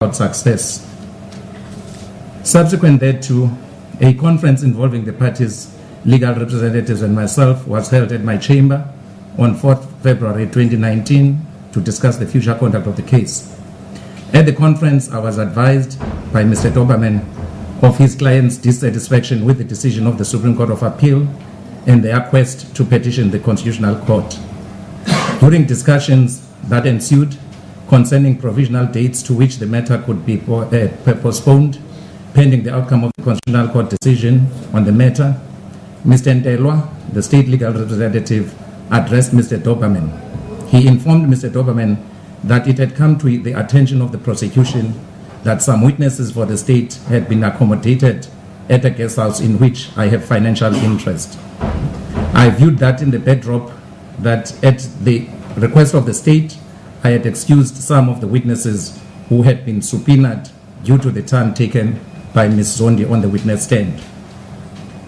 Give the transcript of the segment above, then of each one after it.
success. Subsequent thereto, a conference involving the parties' legal representatives and myself was held at my chamber on 4th February 2019 to discuss the future conduct of the case. At the conference, I was advised by Mr. Doberman of his client's dissatisfaction with the decision of the Supreme Court of Appeal and their quest to petition the Constitutional Court. During discussions that ensued concerning provisional dates to which the matter could be postponed pending the outcome of the Constitutional Court decision on the matter, Mr. Ntelwa, the state legal representative, addressed Mr. Doberman. He informed Mr. Doberman that it had come to the attention of the prosecution that some witnesses for the state had been accommodated at a guest house in which I have financial interest. I viewed that in the backdrop that at the request of the state, I had excused some of the witnesses who had been subpoenaed due to the time taken by Ms. Zondi on the witness stand.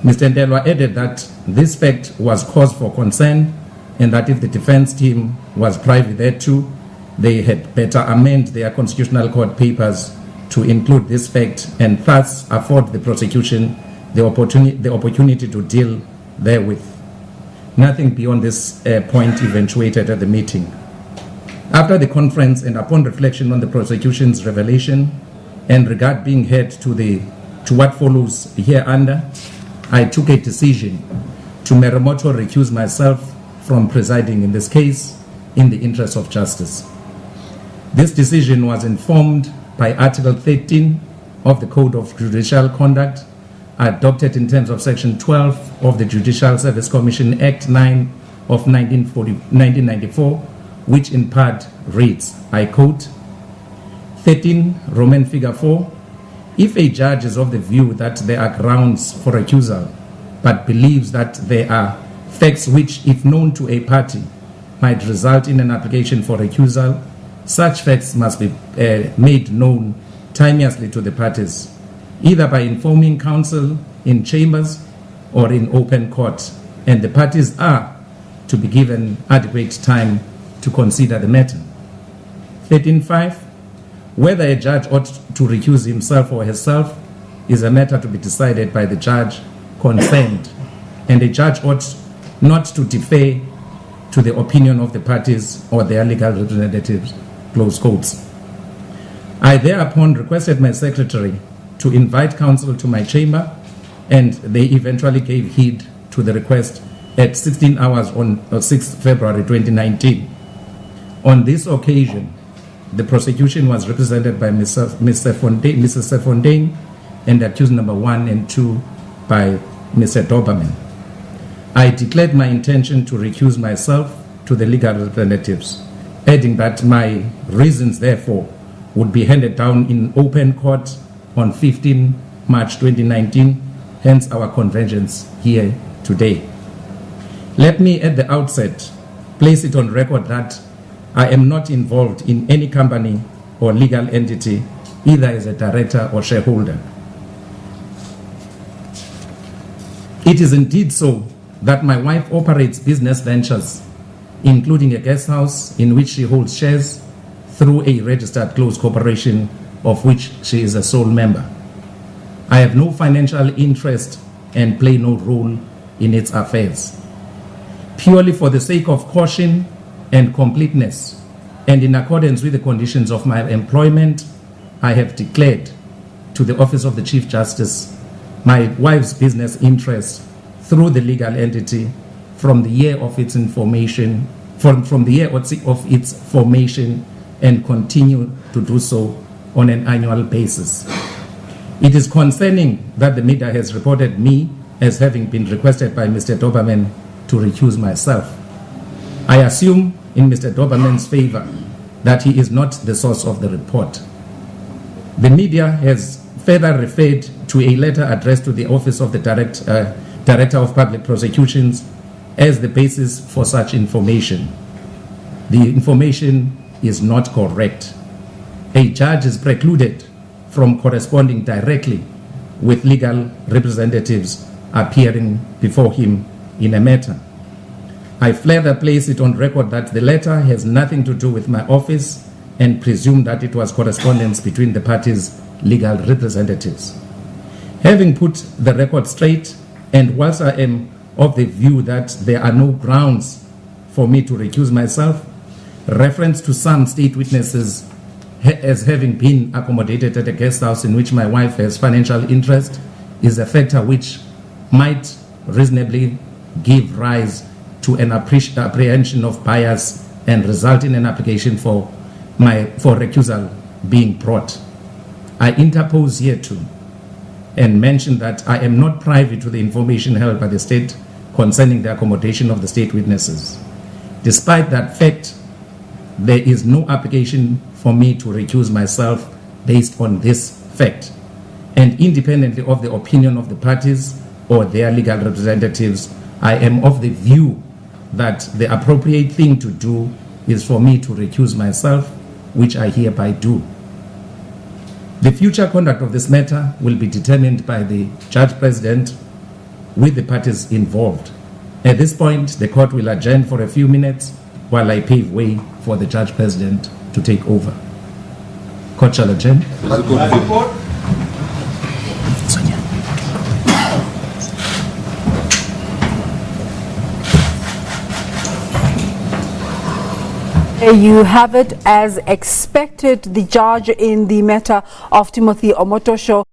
Mr. Ntelwa added that this fact was cause for concern and that if the defense team was privy thereto, they had better amend their Constitutional Court papers to include this fact and thus afford the prosecution the opportunity to deal therewith. Nothing beyond this point eventuated at the meeting. After the conference and upon reflection on the prosecution's revelation and regard being heard to what follows hereunder, I took a decision to merimoto recuse myself from presiding in this case in the interest of justice. This decision was informed by Article 13 of the Code of Judicial Conduct, adopted in terms of Section 12 of the Judicial Service Commission Act 9 of 1994, which in part reads, I quote, 13 Roman figure 4, if a judge is of the view that there are grounds for recusal, but believes that there are facts which, if known to a party, might result in an application for recusal, such facts must be made known timeously to the parties, either by informing counsel in chambers or in open court, and the parties are to be given adequate time to consider the matter. 13.5. Whether a judge ought to recuse himself or herself is a matter to be decided by the judge concerned, and a judge ought not to defer to the opinion of the parties or their legal representatives, close quotes. I thereupon requested my secretary to invite counsel to my chamber, and they eventually gave heed to the request at 16 hours on 6th February 2019. On this occasion, the prosecution was represented by Mrs. Fontaine and accused number 1 and 2 by Mr. Doberman. I declared my intention to recuse myself to the legal representatives, adding that my reasons, therefore, would be handed down in open court on 15 March 2019, hence our convergence here today. Let me at the outset place it on record that I am not involved in any company or legal entity, either as a director or shareholder. It is indeed so that my wife operates business ventures, including a guest house in which she holds shares through a registered closed corporation of which she is a sole member. I have no financial interest and play no role in its affairs. Purely for the sake of caution and completeness, and in accordance with the conditions of my employment, I have declared to the Office of the Chief Justice my wife's business interest through the legal entity from the year of its information, from the year of its formation, and continue to do so on an annual basis. It is concerning that the media has reported me as having been requested by Mr. Doberman to recuse myself. I assume in Mr. Doberman's favor that he is not the source of the report. The media has further referred to a letter addressed to the Office of the Director of Public Prosecutions as the basis for such information. The information is not correct. A judge is precluded from corresponding directly with legal representatives appearing before him in a matter. I further place it on record that the letter has nothing to do with my office and presume that it was correspondence between the parties' legal representatives. Having put the record straight, and whilst I am of the view that there are no grounds for me to recuse myself, reference to some state witnesses as having been accommodated at a guest house in which my wife has financial interest is a factor which might reasonably give rise to an apprehension of bias and result in an application for recusal being brought. I interpose here too and mention that I am not privy to the information held by the state concerning the accommodation of the state witnesses. Despite that fact, there is no application for me to recuse myself based on this fact. And independently of the opinion of the parties or their legal representatives, I am of the view that the appropriate thing to do is for me to recuse myself, which I hereby do. The future conduct of this matter will be determined by the Judge President with the parties involved. At this point, the court will adjourn for a few minutes while I pave way for the Judge President to take over. Court shall adjourn. You have it. As expected, the judge in the matter of Timothy Omotoso